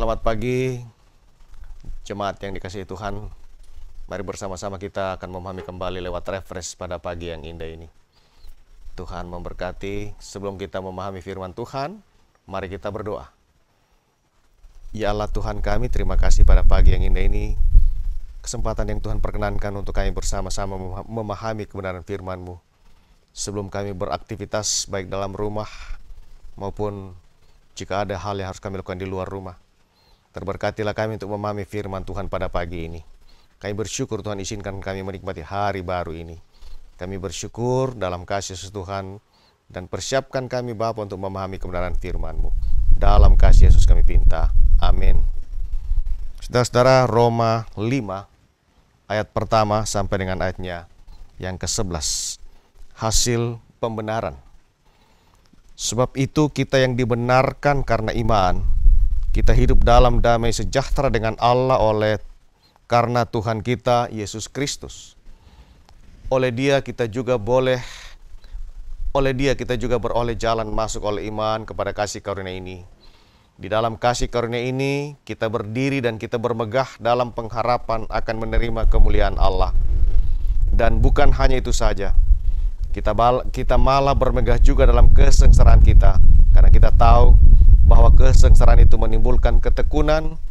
Selamat pagi, jemaat yang dikasihi Tuhan. Mari bersama-sama kita akan memahami kembali lewat refresh pada pagi yang indah ini. Tuhan memberkati. Sebelum kita memahami firman Tuhan, mari kita berdoa. Ya Allah Tuhan kami, terima kasih pada pagi yang indah ini. Kesempatan yang Tuhan perkenankan untuk kami bersama-sama memahami kebenaran firman-Mu. Sebelum kami beraktivitas baik dalam rumah maupun jika ada hal yang harus kami lakukan di luar rumah. Terberkatilah kami untuk memahami firman Tuhan pada pagi ini. Kami bersyukur Tuhan izinkan kami menikmati hari baru ini. Kami bersyukur dalam kasih Yesus Tuhan dan persiapkan kami Bapa untuk memahami kebenaran firman-Mu. Dalam kasih Yesus kami pinta. Amin. Saudara-saudara, Roma 5 ayat pertama sampai dengan ayatnya yang ke-11. Hasil pembenaran. Sebab itu kita yang dibenarkan karena iman, kita hidup dalam damai sejahtera dengan Allah karena Tuhan kita Yesus Kristus. Oleh Dia kita juga beroleh jalan masuk oleh iman kepada kasih karunia ini. Di dalam kasih karunia ini kita berdiri dan kita bermegah dalam pengharapan akan menerima kemuliaan Allah. Dan bukan hanya itu saja, kita malah bermegah juga dalam kesengsaraan kita, karena kita tahu bahwa kesengsaraan itu menimbulkan ketekunan,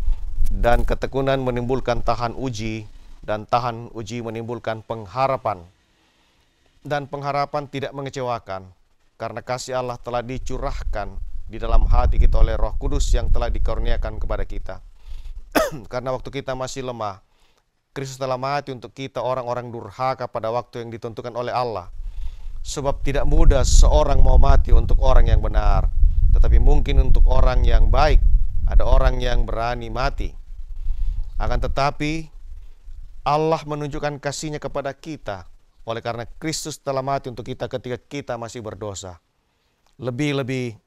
dan ketekunan menimbulkan tahan uji, dan tahan uji menimbulkan pengharapan. Dan pengharapan tidak mengecewakan, karena kasih Allah telah dicurahkan di dalam hati kita oleh Roh Kudus yang telah dikaruniakan kepada kita. Karena waktu kita masih lemah, Kristus telah mati untuk kita orang-orang durhaka pada waktu yang ditentukan oleh Allah. Sebab tidak mudah seorang mau mati untuk orang yang benar, tetapi mungkin untuk orang yang baik ada orang yang berani mati. Akan tetapi Allah menunjukkan kasih-Nya kepada kita oleh karena Kristus telah mati untuk kita ketika kita masih berdosa. Lebih-lebih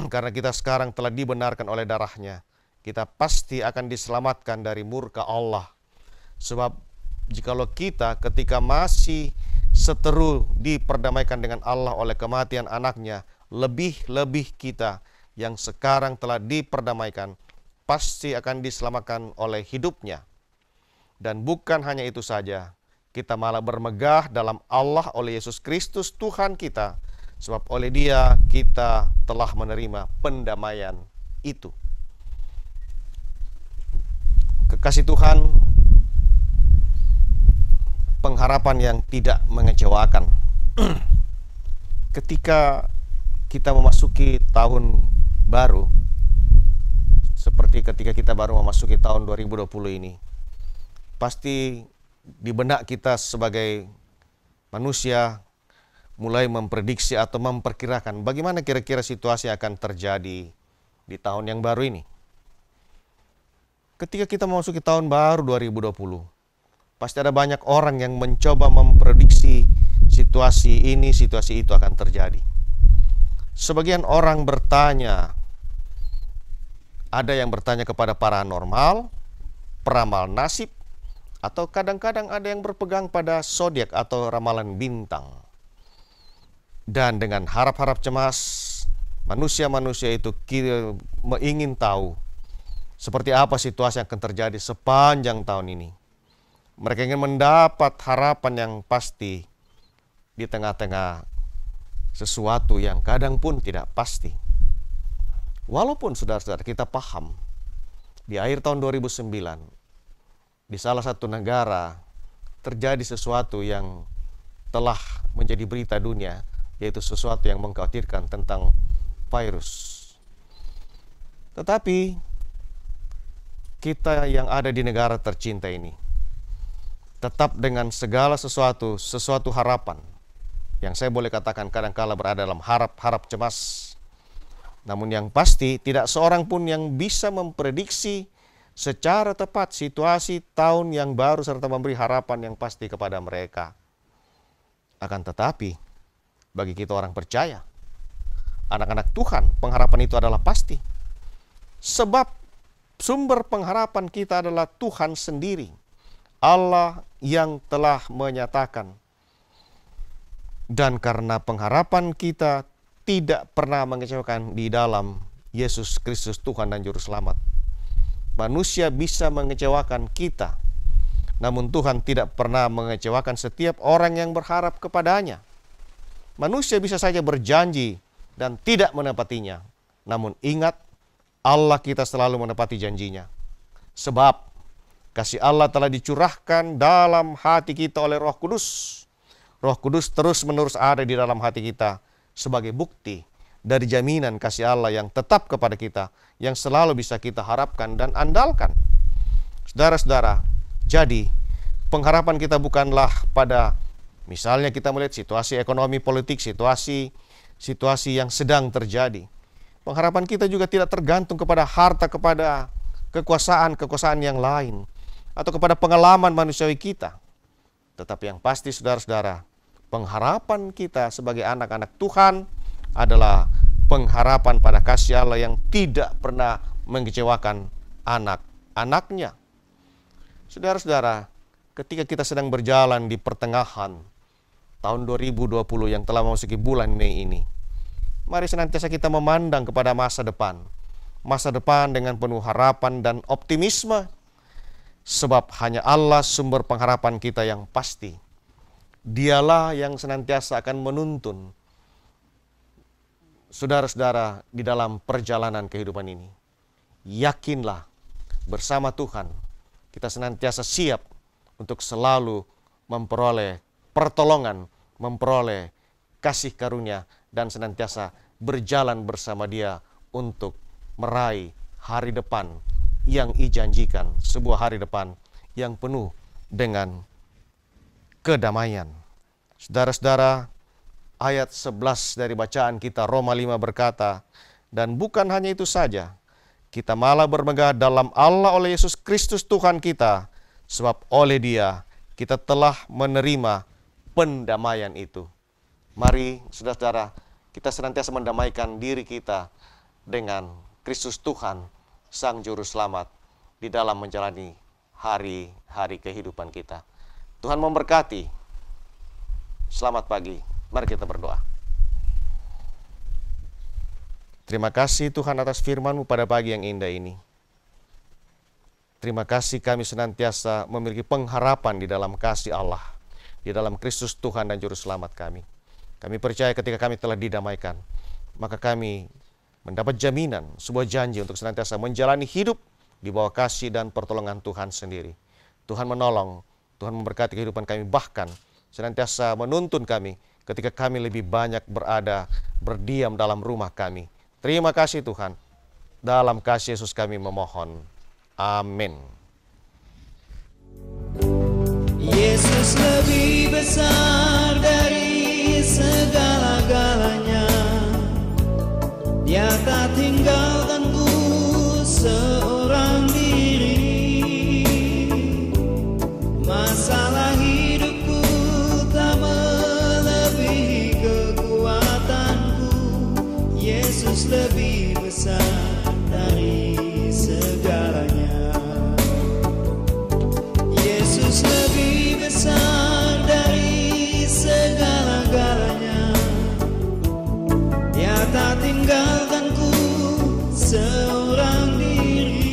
karena kita sekarang telah dibenarkan oleh darah-Nya, kita pasti akan diselamatkan dari murka Allah. Sebab jikalau kita ketika masih seteru diperdamaikan dengan Allah oleh kematian anaknya, lebih-lebih kita yang sekarang telah diperdamaikan pasti akan diselamatkan oleh hidupnya. Dan bukan hanya itu saja, kita malah bermegah dalam Allah oleh Yesus Kristus Tuhan kita, sebab oleh Dia kita telah menerima pendamaian itu. Kekasih Tuhan, pengharapan yang tidak mengecewakan. Ketika kita memasuki tahun baru, seperti ketika kita baru memasuki tahun 2020 ini, pasti di benak kita sebagai manusia mulai memprediksi atau memperkirakan bagaimana kira-kira situasi akan terjadi di tahun yang baru ini. Ketika kita memasuki tahun baru 2020, pasti ada banyak orang yang mencoba memprediksi situasi ini, situasi itu akan terjadi. Sebagian orang bertanya, ada yang bertanya kepada paranormal, peramal nasib, atau kadang-kadang ada yang berpegang pada zodiak atau ramalan bintang. Dan dengan harap-harap cemas, manusia-manusia itu ingin tahu seperti apa situasi yang akan terjadi sepanjang tahun ini. Mereka ingin mendapat harapan yang pasti di tengah-tengah sesuatu yang kadang pun tidak pasti. Walaupun saudara-saudara kita paham, di akhir tahun 2009, di salah satu negara terjadi sesuatu yang telah menjadi berita dunia, yaitu sesuatu yang mengkhawatirkan tentang virus. Tetapi kita yang ada di negara tercinta ini, tetap dengan segala sesuatu harapan, yang saya boleh katakan kadang-kala berada dalam harap-harap cemas. Namun yang pasti tidak seorang pun yang bisa memprediksi secara tepat situasi tahun yang baru serta memberi harapan yang pasti kepada mereka. Akan tetapi bagi kita orang percaya, anak-anak Tuhan, pengharapan itu adalah pasti. Sebab sumber pengharapan kita adalah Tuhan sendiri, Allah yang telah menyatakan. Dan karena pengharapan kita tidak pernah mengecewakan di dalam Yesus Kristus Tuhan dan Juru Selamat, Manusia bisa mengecewakan kita, namun Tuhan tidak pernah mengecewakan setiap orang yang berharap kepadanya. Manusia bisa saja berjanji dan tidak menepatinya, namun ingat, Allah kita selalu menepati janjinya. Sebab kasih Allah telah dicurahkan dalam hati kita oleh Roh Kudus. Roh Kudus terus-menerus ada di dalam hati kita sebagai bukti dari jaminan kasih Allah yang tetap kepada kita, yang selalu bisa kita harapkan dan andalkan. Saudara-saudara, jadi pengharapan kita bukanlah pada, misalnya kita melihat situasi ekonomi politik, situasi yang sedang terjadi. Pengharapan kita juga tidak tergantung kepada harta, kepada kekuasaan yang lain, atau kepada pengalaman manusiawi kita. Tetapi yang pasti, saudara-saudara, pengharapan kita sebagai anak-anak Tuhan adalah pengharapan pada kasih Allah yang tidak pernah mengecewakan anak-anaknya. Saudara-saudara, ketika kita sedang berjalan di pertengahan tahun 2020 yang telah memasuki bulan Mei ini, mari senantiasa kita memandang kepada masa depan. Masa depan dengan penuh harapan dan optimisme. Sebab hanya Allah sumber pengharapan kita yang pasti. Dialah yang senantiasa akan menuntun saudara-saudara di dalam perjalanan kehidupan ini. Yakinlah, bersama Tuhan kita senantiasa siap untuk selalu memperoleh pertolongan, memperoleh kasih karunia, dan senantiasa berjalan bersama Dia untuk meraih hari depan yang dijanjikan, sebuah hari depan yang penuh dengan kedamaian. Saudara-saudara, ayat 11 dari bacaan kita Roma 5 berkata, dan bukan hanya itu saja, kita malah bermegah dalam Allah oleh Yesus Kristus Tuhan kita, sebab oleh Dia kita telah menerima pendamaian itu. Mari saudara-saudara, kita senantiasa mendamaikan diri kita dengan Kristus Tuhan, Sang Juru Selamat, di dalam menjalani hari-hari kehidupan kita. Tuhan memberkati. Selamat pagi. Mari kita berdoa. Terima kasih Tuhan atas firman-Mu pada pagi yang indah ini. Terima kasih kami senantiasa memiliki pengharapan di dalam kasih Allah, di dalam Kristus Tuhan dan Juru Selamat kami. Kami percaya ketika kami telah didamaikan, maka kami mendapat jaminan, sebuah janji untuk senantiasa menjalani hidup di bawah kasih dan pertolongan Tuhan sendiri. Tuhan menolong, Tuhan memberkati kehidupan kami, bahkan senantiasa menuntun kami ketika kami lebih banyak berdiam dalam rumah kami. Terima kasih Tuhan. Dalam kasih Yesus kami memohon. Amin. Yesus lebih besar dari segala-galanya. Dia tak tinggalkanku seorang diri. Masalah hidupku tak melebihi kekuatanku. Yesus lebih besar dari segalanya. Yesus lebih besar dari segala-galanya. Dia tak tinggalkanku seorang diri.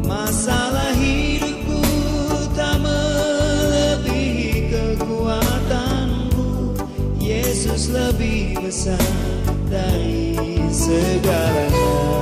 Masalah hidupku tak melebihi kekuatanku. Yesus lebih besar dari segalanya.